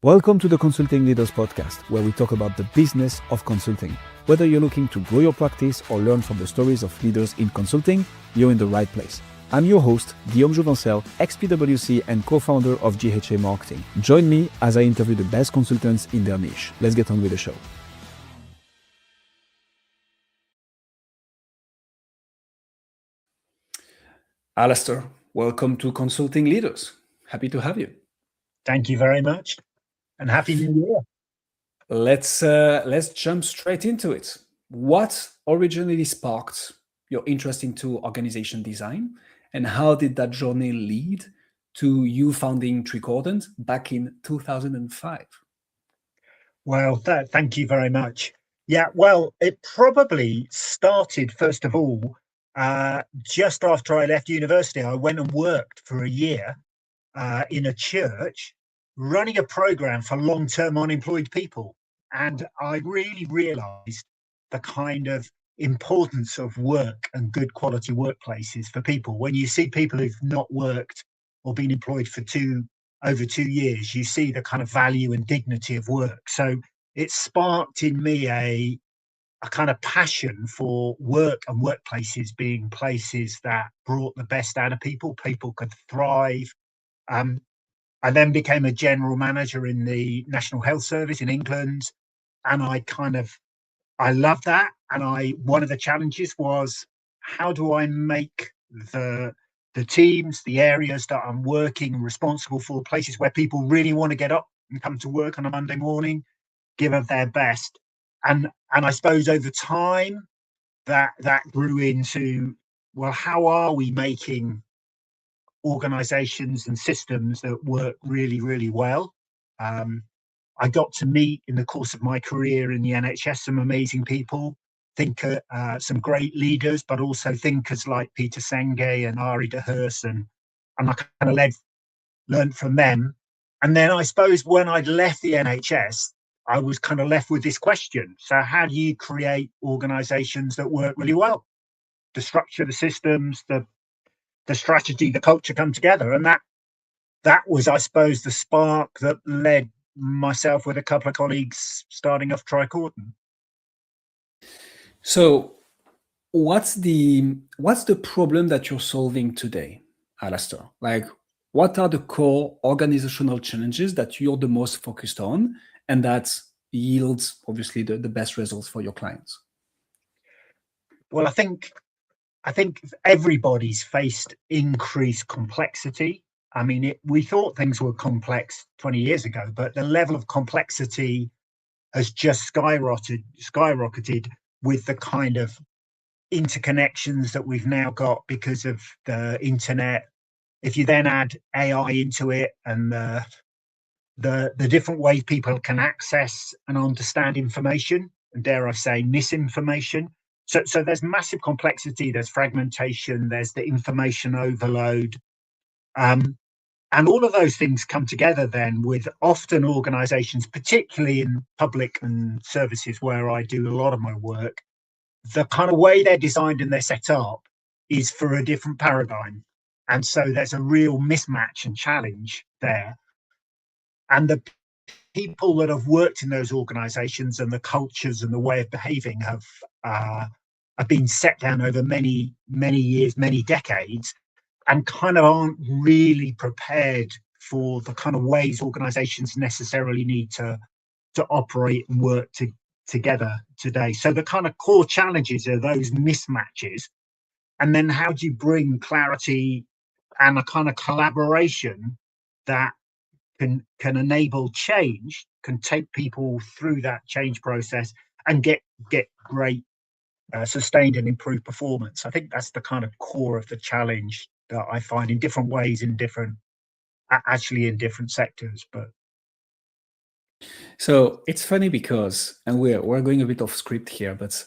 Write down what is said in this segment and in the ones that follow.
Welcome to the Consulting Leaders Podcast, where we talk about the business of consulting. Whether you're looking to grow your practice or learn from the stories of leaders in consulting, you're in the right place. I'm your host, Guillaume Jouvencel, ex-PwC and co-founder of GHA Marketing. Join me as I interview the best consultants in their niche. Let's get on with the show. Alastair, welcome to Consulting Leaders. Happy to have you. Thank you very much. And Happy New Year. Let's jump straight into it. What originally sparked your interest into organization design, and how did that journey lead to you founding Tricordant back in 2005? Well, thank you very much. Yeah, well, it probably started, first of all, just after I left university. I went and worked for a year in a church, running a program for long-term unemployed people. And I really realized the kind of importance of work and good quality workplaces for people. When you see people who've not worked or been employed for over 2 years, you see the kind of value and dignity of work. So it sparked in me a kind of passion for work and workplaces being places that brought the best out of people. People could thrive. I then became a general manager in the National Health Service in England, and I love that. And one of the challenges was, how do I make the teams, the areas that I'm working and responsible for, places where people really want to get up and come to work on a Monday morning, give of their best. And I suppose over time that grew into, well, how are we making organizations and systems that work really, really well? I got to meet in the course of my career in the NHS some amazing people, some great leaders, but also thinkers like Peter Senge and Ari de Heers, and I kind of learned from them. And then I suppose when I'd left the NHS, I was kind of left with this question. So how do you create organizations that work really well? The structure, the systems, the strategy, the culture come together. And that was, I suppose, the spark that led myself with a couple of colleagues starting off Tricordant. So what's the problem that you're solving today, Alastair? Like, what are the core organizational challenges that you're the most focused on and that yields obviously the best results for your clients? Well, I think everybody's faced increased complexity. I mean, we thought things were complex 20 years ago, but the level of complexity has just skyrocketed with the kind of interconnections that we've now got because of the internet. If you then add AI into it and the different ways people can access and understand information, and dare I say misinformation. So there's massive complexity, there's fragmentation, there's the information overload. And all of those things come together then with often organizations, particularly in public and services where I do a lot of my work, the kind of way they're designed and they're set up is for a different paradigm. And so there's a real mismatch and challenge there. And the people that have worked in those organizations and the cultures and the way of behaving have been set down over many, many years, many decades, and kind of aren't really prepared for the kind of ways organizations necessarily need to operate and work together today. So the kind of core challenges are those mismatches. And then how do you bring clarity and a kind of collaboration that can enable change, can take people through that change process and get great sustained and improved performance? I think that's the kind of core of the challenge that I find in different ways in different sectors. But so it's funny because, and we're going a bit off script here, but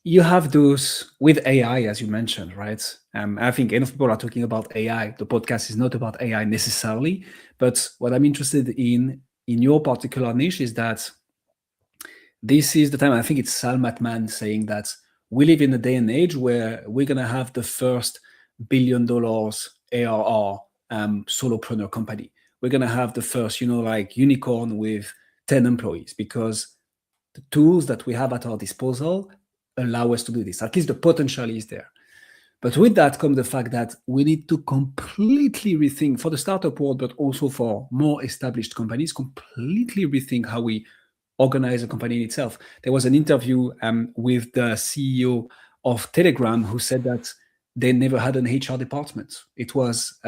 you have those with AI, as you mentioned, right? I think enough people are talking about AI. The podcast is not about AI necessarily, but what I'm interested in your particular niche is that this is the time, I think it's Sal Matman saying that we live in a day and age where we're going to have the first $1 billion ARR solopreneur company. we're going to have the first, like unicorn with 10 employees, because the tools that we have at our disposal allow us to do this. At least the potential is there. But with that comes the fact that we need to completely rethink, for the startup world, but also for more established companies, completely rethink how we organize a company in itself. There was an interview with the CEO of Telegram who said that they never had an HR department. It was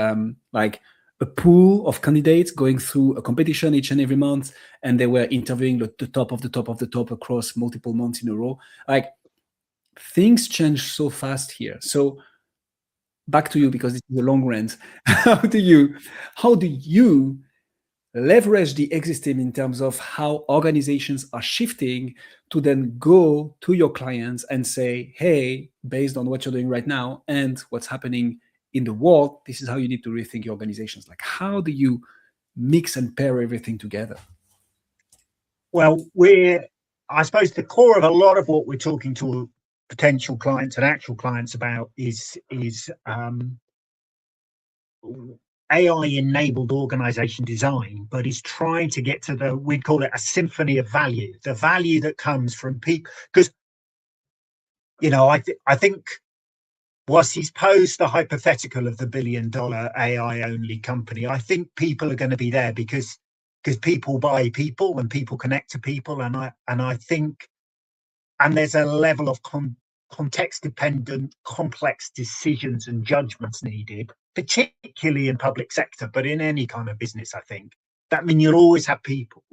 like a pool of candidates going through a competition each and every month, and they were interviewing the top of the top of the top across multiple months in a row. Like, things change so fast here. So back to you, because this is a long rant. How do you leverage the existing in terms of how organizations are shifting to then go to your clients and say, hey, based on what you're doing right now and what's happening in the world, this is how you need to rethink your organizations? Like, how do you mix and pair everything together? Well, I suppose the core of a lot of what we're talking to potential clients and actual clients about is AI-enabled organization design, but is trying to get to we'd call it a symphony of value, the value that comes from people. Because, I think whilst he's posed the hypothetical of the $1 billion AI-only company, I think people are going to be there because people buy people and people connect to people, and I think, and there's a level of context-dependent, complex decisions and judgments needed, particularly in public sector, but in any kind of business. I think that means you'll always have people,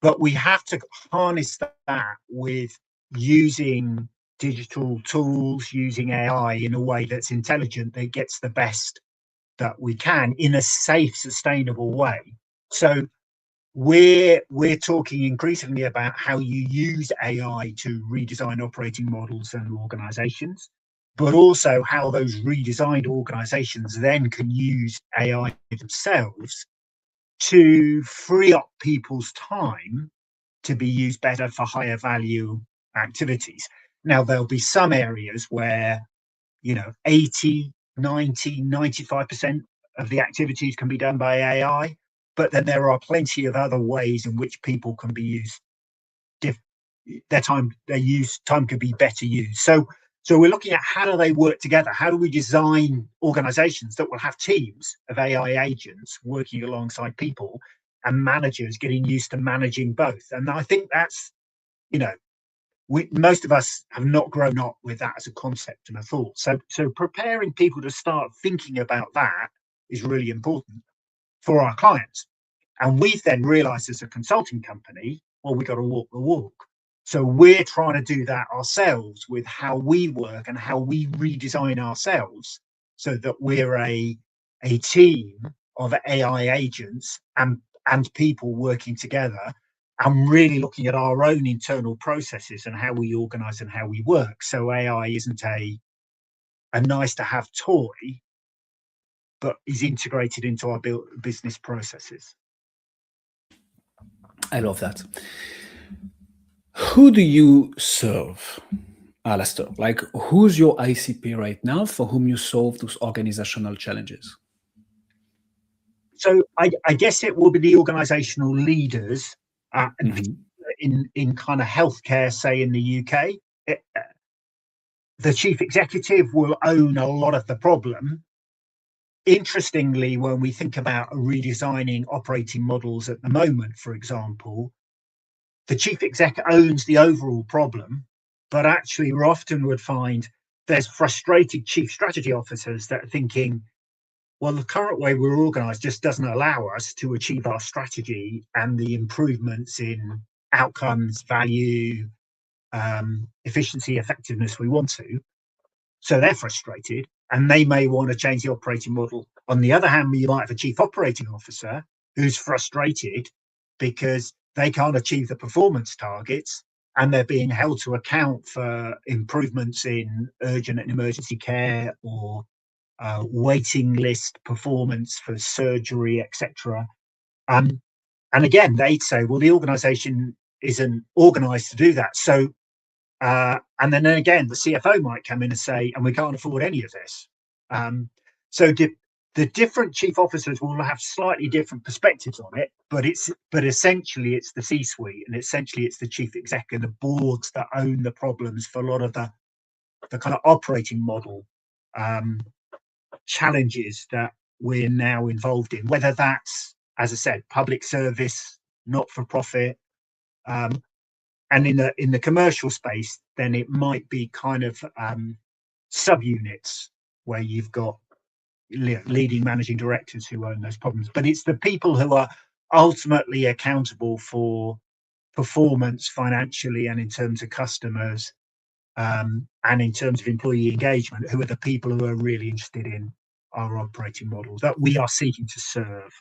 but we have to harness that with using digital tools, using AI in a way that's intelligent, that gets the best that we can in a safe, sustainable way. So we're talking increasingly about how you use AI to redesign operating models and organizations, but also how those redesigned organizations then can use AI themselves to free up people's time to be used better for higher value activities. Now, there'll be some areas where, 80, 90, 95% of the activities can be done by AI, but then there are plenty of other ways in which people can be used. Time could be better used. So we're looking at how do they work together? How do we design organizations that will have teams of AI agents working alongside people and managers getting used to managing both? And I think that's, most of us have not grown up with that as a concept and a thought. So preparing people to start thinking about that is really important for our clients. And we've then realized as a consulting company, well, we've got to walk the walk. So we're trying to do that ourselves with how we work and how we redesign ourselves so that we're a team of AI agents and people working together and really looking at our own internal processes and how we organize and how we work. So AI isn't a nice to have toy, but is integrated into our business processes. I love that. Who do you serve, Alastair? Like, who's your ICP right now for whom you solve those organizational challenges? So I guess it will be the organizational leaders in kind of healthcare, say in the UK. The chief executive will own a lot of the problem. Interestingly, when we think about redesigning operating models at the moment, for example, the chief exec owns the overall problem, but actually we often would find there's frustrated chief strategy officers that are thinking, well, the current way we're organized just doesn't allow us to achieve our strategy and the improvements in outcomes, value, efficiency, effectiveness we want to. So they're frustrated and they may want to change the operating model. On the other hand, you might have a chief operating officer who's frustrated because they can't achieve the performance targets and they're being held to account for improvements in urgent and emergency care or waiting list performance for surgery, etc. And again, they'd say, well, the organization isn't organized to do that. So, and then again, the CFO might come in and say, and we can't afford any of this. So the different chief officers will have slightly different perspectives on it, but essentially it's the C-suite, and essentially it's the chief exec and the boards that own the problems for a lot of the kind of operating model challenges that we're now involved in, whether that's, as I said, public service, not for profit, and in the commercial space, then it might be kind of subunits where you've got leading managing directors who own those problems. But it's the people who are ultimately accountable for performance financially and in terms of customers, and in terms of employee engagement, who are the people who are really interested in our operating model that we are seeking to serve.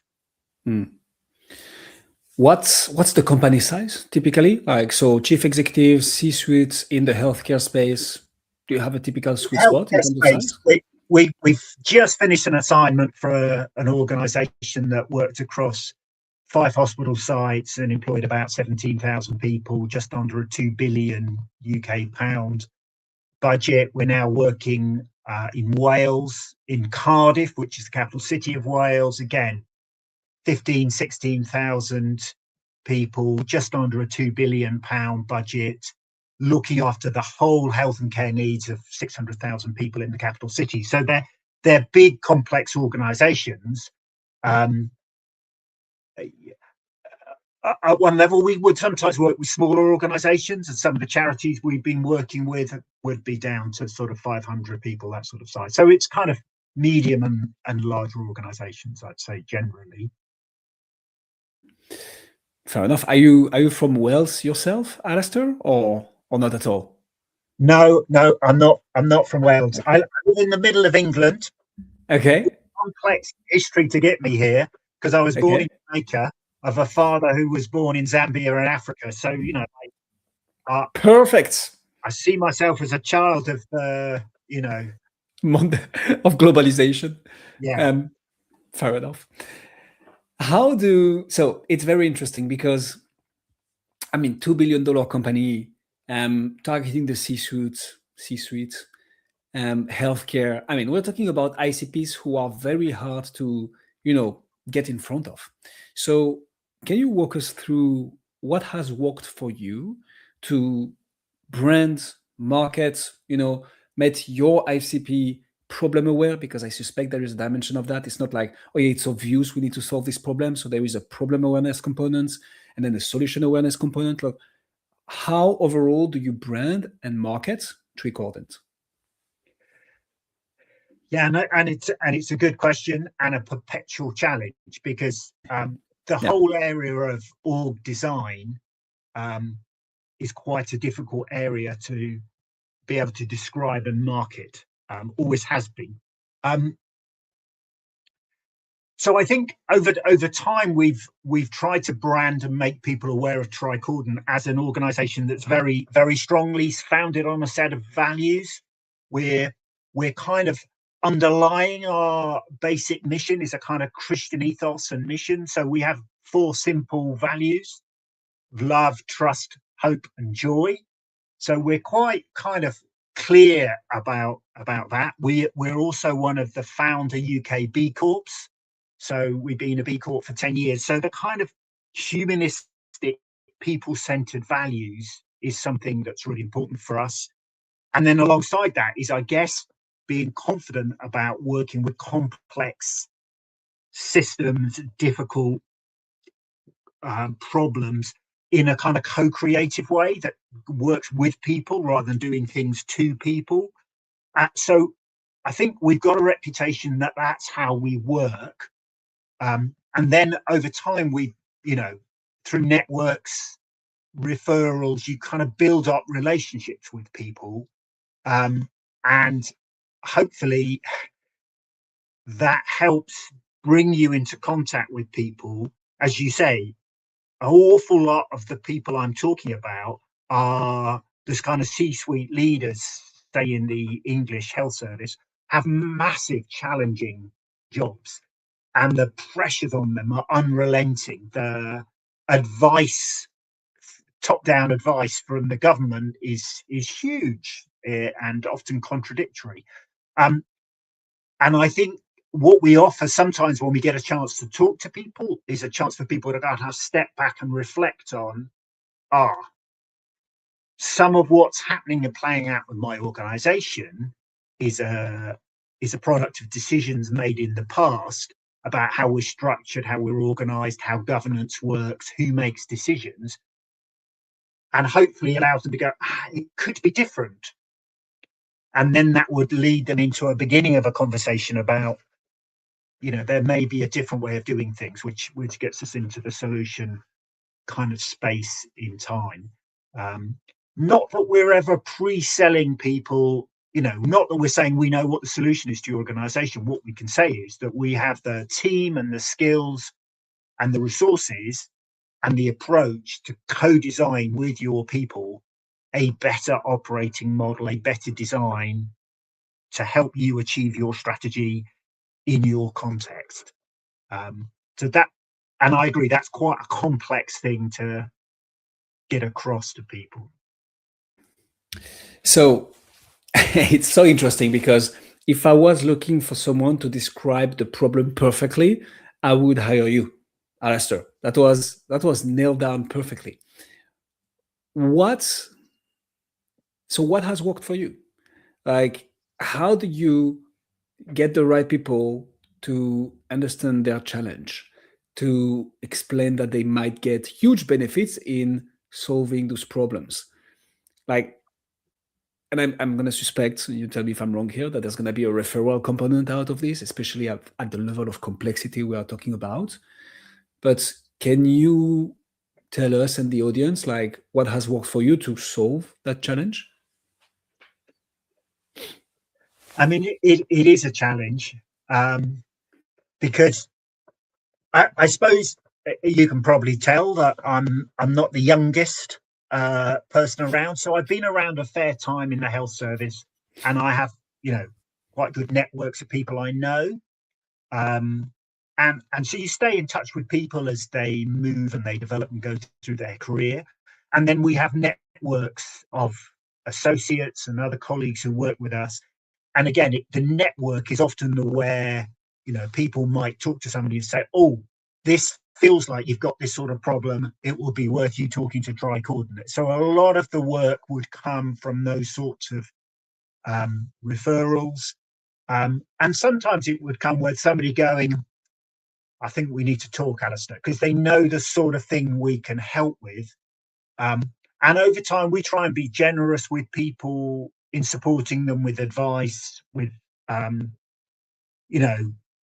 What's the company size typically? Like, so chief executives, C-suites in the healthcare space, do you have a typical sweet spot in terms of size? We've just finished an assignment for an organisation that worked across 5 hospital sites and employed about 17,000 people, just under a £2 billion UK budget. We're now working in Wales, in Cardiff, which is the capital city of Wales. Again, 16,000 people, just under a £2 billion budget, looking after the whole health and care needs of 600,000 people in the capital city. So they're big, complex organisations. At one level, we would sometimes work with smaller organisations, and some of the charities we've been working with would be down to sort of 500 people, that sort of size. So it's kind of medium and larger organisations, I'd say, generally. Fair enough. Are you from Wales yourself, Alastair, or not at all? No, I'm not from Wales. I live in the middle of England. Okay. Complex history to get me here, because I was born in Jamaica, of a father who was born in Zambia and Africa. So, you know, perfect. I see myself as a child of of globalization. Yeah. Fair enough. So it's very interesting because, I mean, $2 billion company, targeting the C-suite, healthcare. I mean, we're talking about ICPs who are very hard to, get in front of. So can you walk us through what has worked for you to brand, market, make your ICP problem aware? Because I suspect there is a dimension of that. It's not like, oh yeah, it's obvious we need to solve this problem. So there is a problem awareness component and then a solution awareness component. Like, how overall do you brand and market Tricordant? Yeah, and it's a good question and a perpetual challenge, because the whole area of org design is quite a difficult area to be able to describe and market. Always has been. So I think over time we've tried to brand and make people aware of Tricordant as an organisation that's very, very strongly founded on a set of values. We're kind of underlying our basic mission is a kind of Christian ethos and mission. So we have 4 simple values: love, trust, hope, and joy. So we're quite kind of clear about that. We're also one of the founder UK B Corps. So we've been a B Corp for 10 years. So the kind of humanistic, people-centered values is something that's really important for us. And then alongside that is, I guess, being confident about working with complex systems, difficult problems in a kind of co-creative way that works with people rather than doing things to people. So I think we've got a reputation that that's how we work. And then over time, through networks, referrals, you kind of build up relationships with people. And hopefully that helps bring you into contact with people. As you say, an awful lot of the people I'm talking about are this kind of C-suite leaders, say in the English health service, have massive challenging jobs, and the pressures on them are unrelenting. The advice, top-down advice from the government is huge and often contradictory. And I think what we offer sometimes when we get a chance to talk to people is a chance for people to go and step back and reflect on, some of what's happening and playing out with my organization is a product of decisions made in the past about how we're structured, how we're organized, how governance works, who makes decisions, and hopefully allows them to go, it could be different. And then that would lead them into a beginning of a conversation about, there may be a different way of doing things, which gets us into the solution kind of space in time. Not that we're ever pre-selling people, not that we're saying we know what the solution is to your organization. What we can say is that we have the team and the skills and the resources and the approach to co-design with your people a better operating model, a better design to help you achieve your strategy in your context. So that, and I agree, that's quite a complex thing to get across to people. So it's so interesting, because if I was looking for someone to describe the problem perfectly, I would hire you, Alastair. That was nailed down perfectly. So what has worked for you? Like, how do you get the right people to understand their challenge, to explain that they might get huge benefits in solving those problems? Like, and I'm going to suspect, you tell me if I'm wrong here, that there's going to be a referral component out of this, especially at the level of complexity we are talking about. But can you tell us and the audience, like, what has worked for you to solve that challenge? I mean, it is a challenge, because I suppose you can probably tell that I'm not the youngest person around. So I've been around a fair time in the health service, and I have, quite good networks of people I know. And so you stay in touch with people as they move and they develop and go through their career. And then we have networks of associates and other colleagues who work with us. And again, the network is often where, people might talk to somebody and say, oh, this feels like you've got this sort of problem. It will be worth you talking to Tricordant. So a lot of the work would come from those sorts of referrals. And sometimes it would come with somebody going, I think we need to talk, Alastair, because they know the sort of thing we can help with. And over time, we try and be generous with people in supporting them with advice, with,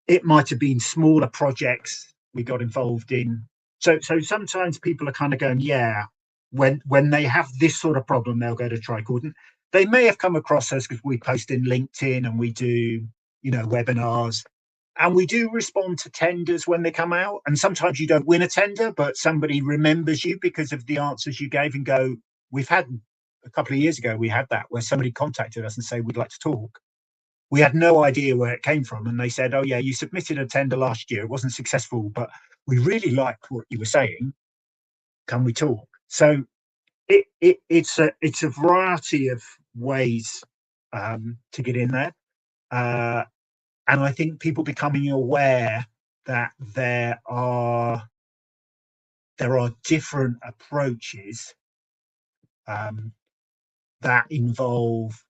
it might have been smaller projects we got involved in. So sometimes people are kind of going, yeah, when they have this sort of problem, they'll go to Tricordant. They may have come across us because we post in LinkedIn and we do, webinars, and we do respond to tenders when they come out. And sometimes you don't win a tender, but somebody remembers you because of the answers you gave and go, we've had a couple of years ago, we had that where somebody contacted us and say, we'd like to talk. We had no idea where it came from. And they said, oh yeah, you submitted a tender last year. It wasn't successful, but we really liked what you were saying. Can we talk? So it's a variety of ways to get in there. And I think people becoming aware that there are different approaches that involve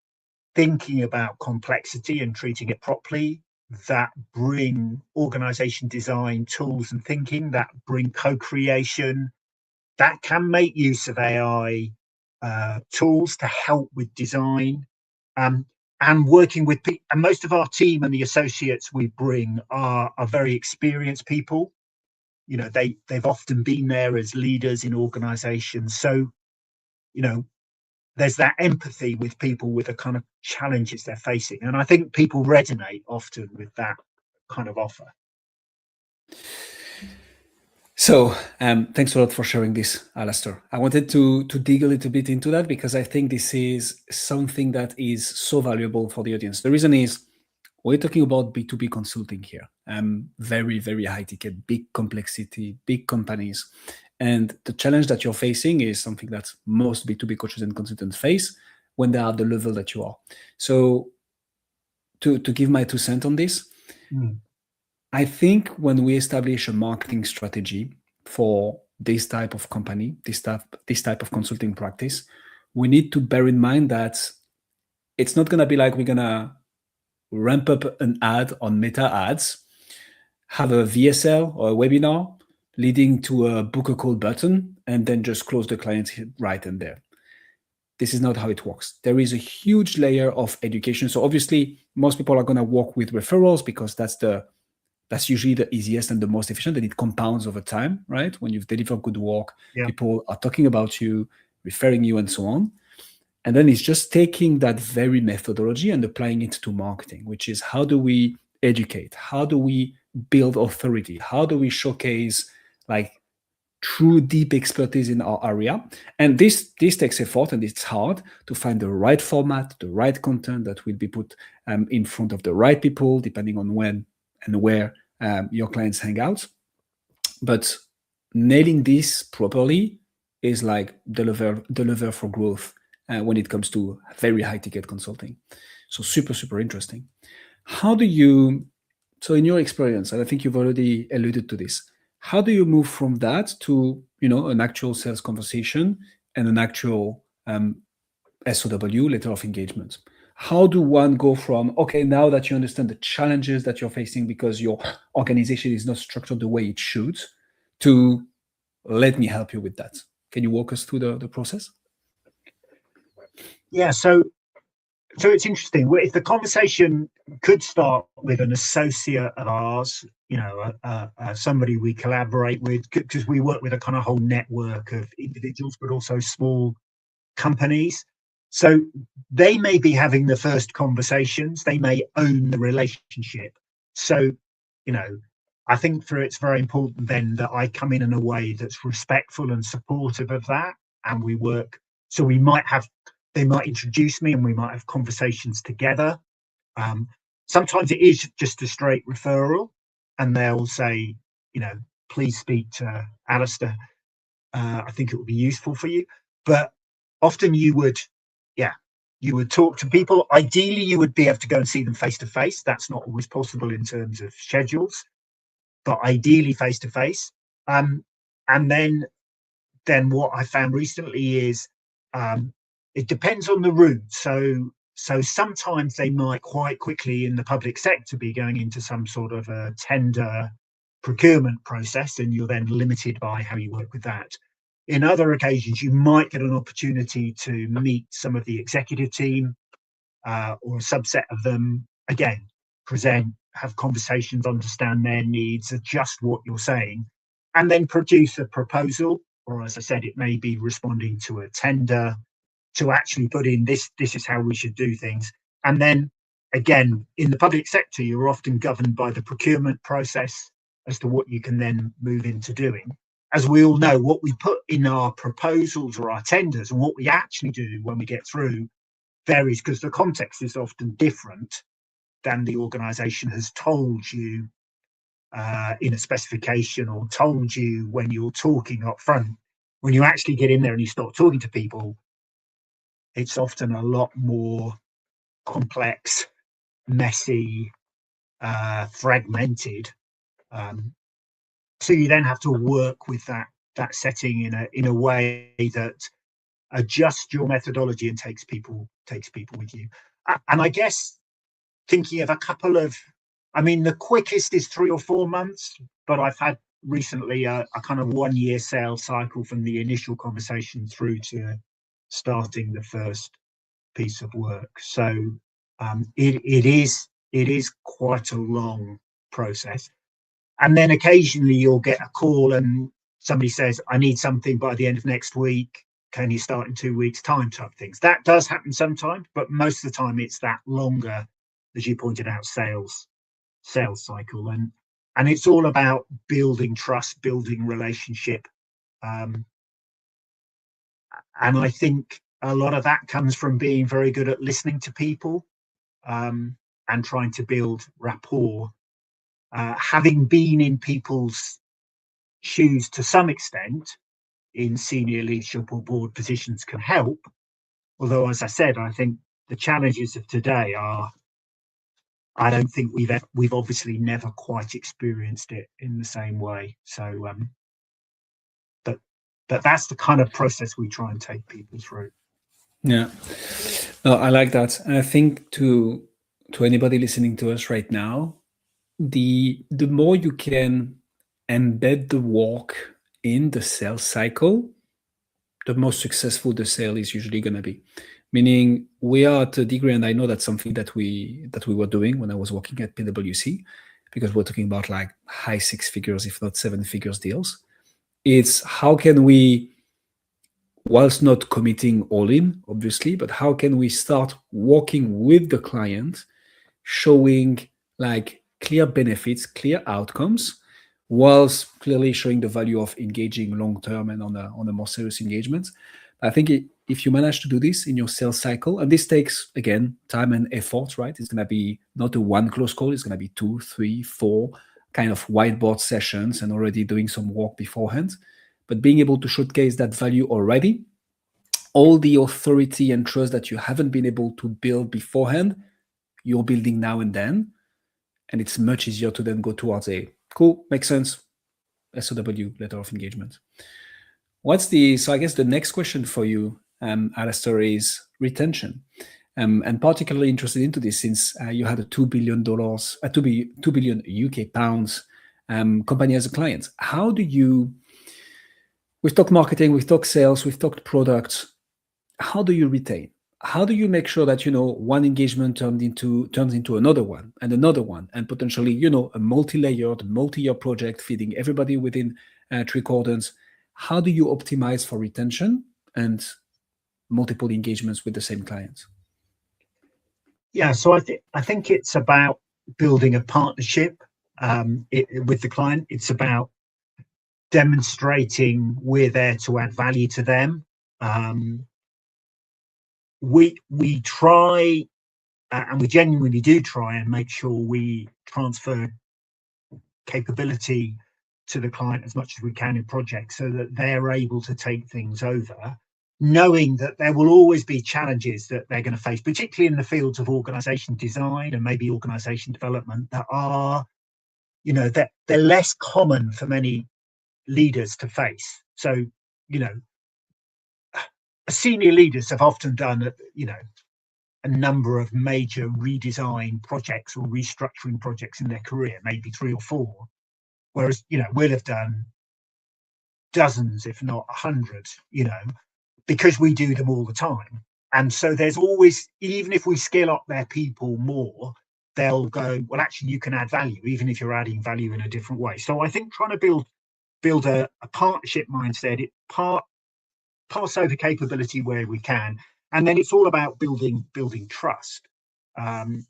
thinking about complexity and treating it properly, that bring organization design tools and thinking, that bring co-creation, that can make use of AI tools to help with design, and working with people. And most of our team and the associates we bring are very experienced people. They've often been there as leaders in organizations. So, there's that empathy with people with the kind of challenges they're facing. And I think people resonate often with that kind of offer. So thanks a lot for sharing this, Alastair. I wanted to dig a little bit into that because I think this is something that is so valuable for the audience. The reason is we're talking about B2B consulting here. Very, very high ticket, big complexity, big companies. And the challenge that you're facing is something that most B2B coaches and consultants face when they are at the level that you are. So to give my 2 cents on this, I think when we establish a marketing strategy for this type of company, this type of consulting practice, we need to bear in mind that it's not going to be like we're going to ramp up an ad on Meta ads, have a VSL or a webinar leading to a book a call button, and then just close the client right and there. This is not how it works. There is a huge layer of education. So obviously, most people are going to work with referrals because that's usually the easiest and the most efficient, and it compounds over time, right? When you've delivered good work, Yeah. people are talking about you, referring you, and so on. And then it's just taking that very methodology and applying it to marketing, which is how do we educate? How do we build authority? How do we showcase like true deep expertise in our area? And this takes effort, and it's hard to find the right format, the right content that will be put in front of the right people, depending on when and where your clients hang out. But nailing this properly is like the lever for growth when it comes to very high ticket consulting. So super interesting. How do you, so in your experience, and I think you've already alluded to this, how do you move from that to an actual sales conversation and an actual SOW, letter of engagement? How do one go from, okay, now that you understand the challenges that you're facing because your organization is not structured the way it should, to let me help you with that? Can you walk us through the process? Yeah, so it's interesting. If the conversation could start with an associate of ours, somebody we collaborate with, because we work with a kind of whole network of individuals, but also small companies. So they may be having the first conversations. They may own the relationship. So, I think it's very important then that I come in a way that's respectful and supportive of that, and we work. So they might introduce me, and we might have conversations together. Sometimes it is just a straight referral, and they'll say, please speak to Alastair. I think it would be useful for you. But often you would talk to people. Ideally, you would be able to go and see them face to face. That's not always possible in terms of schedules, but ideally face to face. And then what I found recently is it depends on the route. So sometimes they might quite quickly in the public sector be going into some sort of a tender procurement process, and you're then limited by how you work with that. In other occasions, you might get an opportunity to meet some of the executive team or a subset of them. Again, present, have conversations, understand their needs, adjust what you're saying, and then produce a proposal. Or as I said, it may be responding to a tender to actually put in this is how we should do things. And then again, in the public sector, you're often governed by the procurement process as to what you can then move into doing. As we all know, what we put in our proposals or our tenders and what we actually do when we get through varies, because the context is often different than the organisation has told you in a specification or told you when you're talking up front. When you actually get in there and you start talking to people, it's often a lot more complex, messy, fragmented. So you then have to work with that setting in a way that adjusts your methodology and takes people with you. And I guess thinking of a couple of, the quickest is 3 or 4 months, but I've had recently a kind of 1 year sales cycle from the initial conversation through to starting the first piece of work. So it is quite a long process. And then occasionally you'll get a call and somebody says, I need something by the end of next week. Can you start in 2 weeks' time type things? That does happen sometimes, but most of the time it's that longer, as you pointed out, sales cycle. And it's all about building trust, building relationship. And I think a lot of that comes from being very good at listening to people and trying to build rapport. Having been in people's shoes to some extent in senior leadership or board positions can help. Although, as I said, I think the challenges of today are I don't think we've obviously never quite experienced it in the same way. So, but that's the kind of process we try and take people through. Yeah, no, I like that, and I think to anybody listening to us right now, the more you can embed the work in the sales cycle, the more successful the sale is usually going to be. Meaning, we are at a degree, and I know that's something that we were doing when I was working at PwC, because we're talking about like high six figures, if not seven figures deals. It's how can we, whilst not committing all in, obviously, but how can we start working with the client, showing like clear benefits, clear outcomes, whilst clearly showing the value of engaging long term and on a more serious engagement. I think if you manage to do this in your sales cycle, and this takes again time and effort, right? It's going to be not a one close call, it's going to be 2, 3, 4 kind of whiteboard sessions and already doing some work beforehand. But being able to showcase that value already, all the authority and trust that you haven't been able to build beforehand, you're building now and then. And it's much easier to then go towards a cool, makes sense, SOW, letter of engagement. So I guess the next question for you, Alastair, is retention. And particularly interested into this since you had a $2 billion, 2 billion UK pounds company as a client. How do you, we've talked marketing, we've talked sales, we've talked products. How do you retain? How do you make sure that, one engagement turns into another one, and potentially, a multi-layered, multi-year project feeding everybody within Tricordant? How do you optimize for retention and multiple engagements with the same clients? Yeah, so I think it's about building a partnership with the client. It's about demonstrating we're there to add value to them. We try, and we genuinely do try and make sure we transfer capability to the client as much as we can in projects so that they're able to take things over, knowing that there will always be challenges that they're going to face, particularly in the fields of organisation design and maybe organisation development, that are, that they're less common for many leaders to face. So, senior leaders have often done, a number of major redesign projects or restructuring projects in their career, maybe 3 or 4, whereas, we'll have done dozens, if not hundreds, because we do them all the time. And so there's always, even if we scale up their people more, they'll go, well, actually, you can add value, even if you're adding value in a different way. So I think trying to build a partnership mindset, pass over capability where we can, and then it's all about building trust, and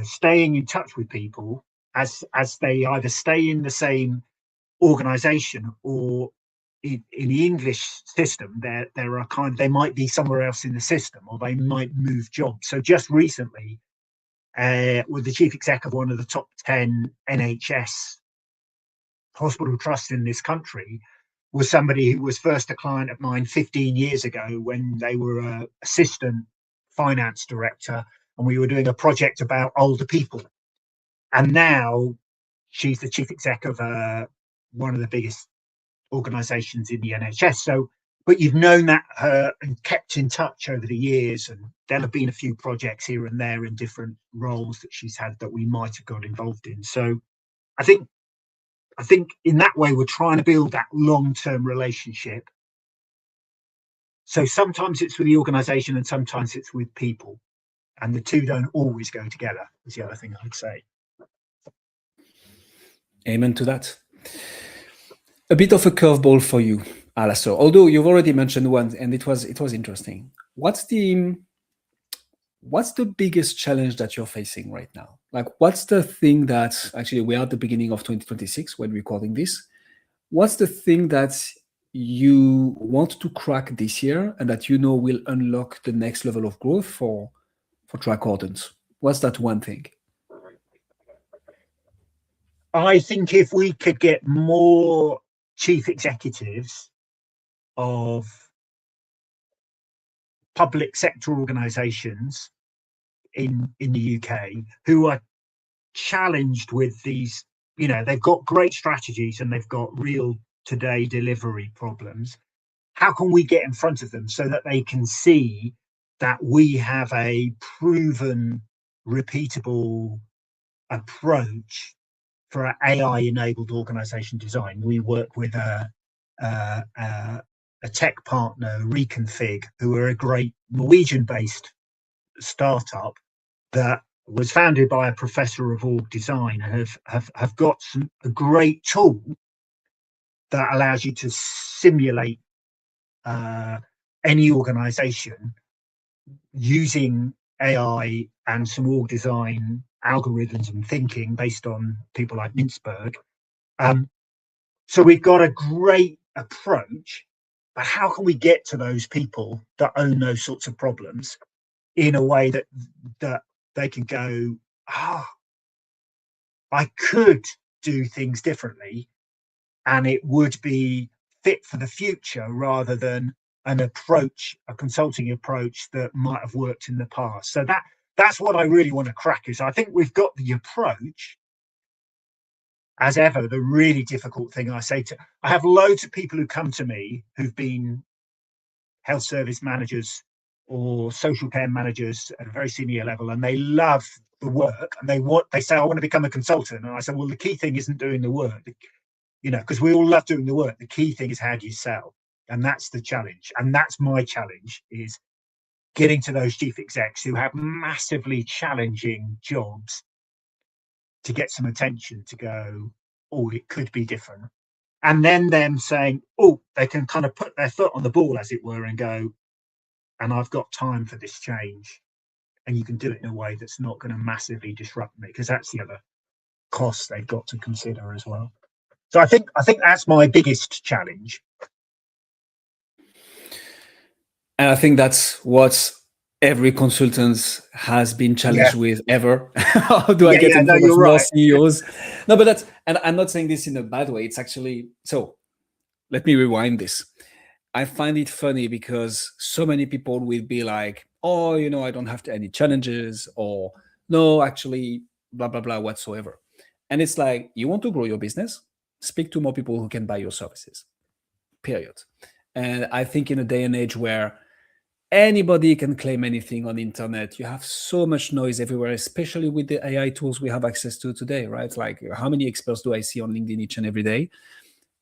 staying in touch with people as they either stay in the same organization or in the English system, there are they might be somewhere else in the system, or they might move jobs. So just recently, with the chief exec of one of the top 10 NHS hospital trusts in this country, was somebody who was first a client of mine 15 years ago when they were an assistant finance director, and we were doing a project about older people. And now she's the chief exec of one of the biggest organisations in the NHS. So, but you've known that her and kept in touch over the years, and there'll have been a few projects here and there in different roles that she's had that we might have got involved in. So I think in that way, we're trying to build that long-term relationship. So sometimes it's with the organisation and sometimes it's with people, and the two don't always go together, is the other thing I'd say. Amen to that. A bit of a curveball for you, Alastair, although you've already mentioned one, and it was interesting. What's the biggest challenge that you're facing right now? Like, what's the thing that, actually, we're at the beginning of 2026 when recording this. What's the thing that you want to crack this year and that will unlock the next level of growth for Tricordant? What's that one thing? I think if we could get more chief executives of public sector organisations in the UK who are challenged with these, they've got great strategies and they've got real today delivery problems. How can we get in front of them so that they can see that we have a proven, repeatable approach for AI-enabled organization design? We work with a tech partner, Reconfig, who are a great Norwegian-based startup that was founded by a professor of org design, and have got a great tool that allows you to simulate any organization using AI and some org design algorithms and thinking based on people like Mintzberg. So we've got a great approach, but how can we get to those people that own those sorts of problems in a way that they can go, I could do things differently and it would be fit for the future rather than an approach, a consulting approach that might have worked in the past. So that's what I really want to crack is I think we've got the approach. As ever, the really difficult thing I have loads of people who come to me who've been health service managers or social care managers at a very senior level, and they love the work and they say, I want to become a consultant. And I say, well, the key thing isn't doing the work, because we all love doing the work. The key thing is how do you sell? And that's the challenge. And that's my challenge, is getting to those chief execs who have massively challenging jobs to get some attention to go, oh, it could be different. And then them saying, oh, they can kind of put their foot on the ball, as it were, and go, and I've got time for this change. And you can do it in a way that's not going to massively disrupt me, because that's the other cost they've got to consider as well. So I think that's my biggest challenge. And I think that's what every consultant has been challenged with ever. How do I get in front of more CEOs? No, but that's, and I'm not saying this in a bad way. It's actually, so let me rewind this. I find it funny because so many people will be like, oh, I don't have any challenges, or no, actually, blah, blah, blah, whatsoever. And it's like, you want to grow your business? Speak to more people who can buy your services, period. And I think in a day and age where anybody can claim anything on the internet, you have so much noise everywhere, especially with the AI tools we have access to today, right? Like, how many experts do I see on LinkedIn each and every day?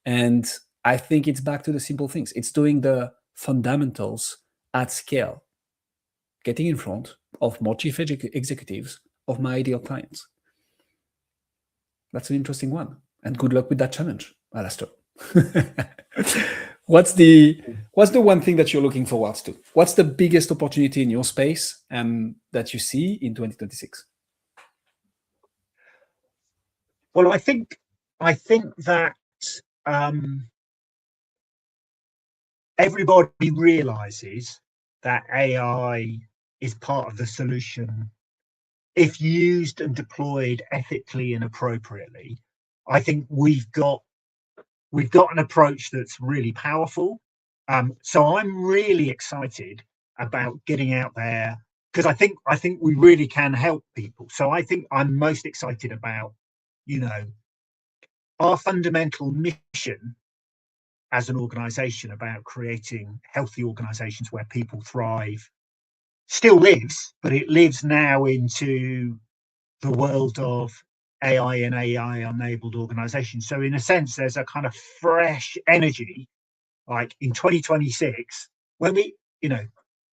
And I think it's back to the simple things. It's doing the fundamentals at scale, getting in front of more chief executives of my ideal clients. That's an interesting one. And good luck with that challenge, Alastair. What's the one thing that you're looking forward to? What's the biggest opportunity in your space that you see in 2026? Well, I think that everybody realizes that AI is part of the solution if used and deployed ethically and appropriately. I think we've got an approach that's really powerful. So I'm really excited about getting out there, because I think we really can help people. So I think I'm most excited about, our fundamental mission as an organization about creating healthy organizations where people thrive still lives, but it lives now into the world of AI and AI-enabled organizations. So in a sense, there's a kind of fresh energy, like in 2026, when we,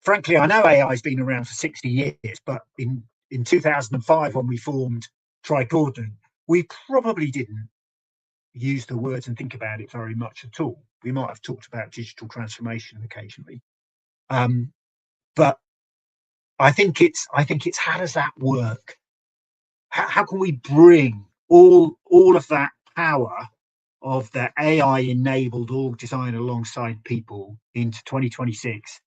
frankly, I know AI has been around for 60 years, but in 2005, when we formed Tricordant, we probably didn't use the words and think about it very much at all. We might have talked about digital transformation occasionally. But I think it's how does that work? How can we bring all of that power of the AI-enabled org design alongside people into 2026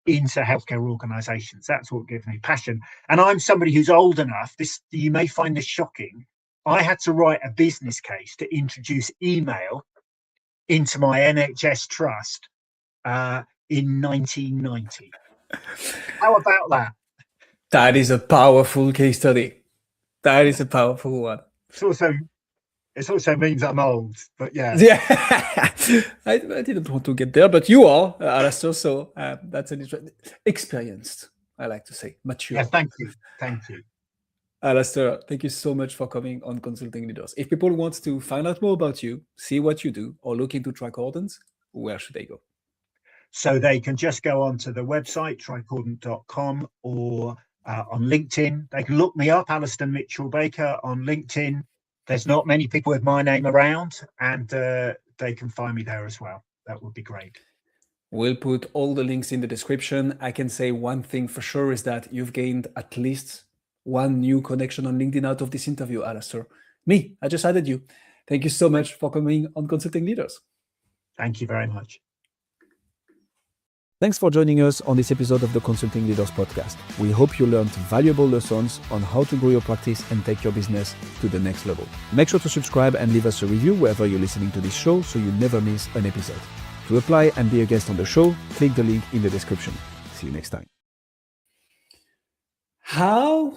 into healthcare organizations? That's what gives me passion. And I'm somebody who's old enough, you may find this shocking, I had to write a business case to introduce email into my NHS trust in 1990. How about that? That is a powerful case study. That is a powerful one. It also means I'm old, but yeah. Yeah, I didn't want to get there, but you are, Alastair. So that's an experienced, I like to say, mature. Yeah, thank you. Thank you. Alastair, thank you so much for coming on Consulting Leaders. If people want to find out more about you, see what you do, or look into Tricordant, where should they go? So they can just go onto the website, tricordant.com, or on LinkedIn. They can look me up, Alastair Mitchell-Baker, on LinkedIn. There's not many people with my name around, and they can find me there as well. That would be great. We'll put all the links in the description. I can say one thing for sure is that you've gained at least one new connection on LinkedIn out of this interview, Alastair. Me, I just added you. Thank you so much for coming on Consulting Leaders. Thank you very much. Thanks for joining us on this episode of the Consulting Leaders podcast. We hope you learned valuable lessons on how to grow your practice and take your business to the next level. Make sure to subscribe and leave us a review wherever you're listening to this show so you never miss an episode. To apply and be a guest on the show, click the link in the description. See you next time. How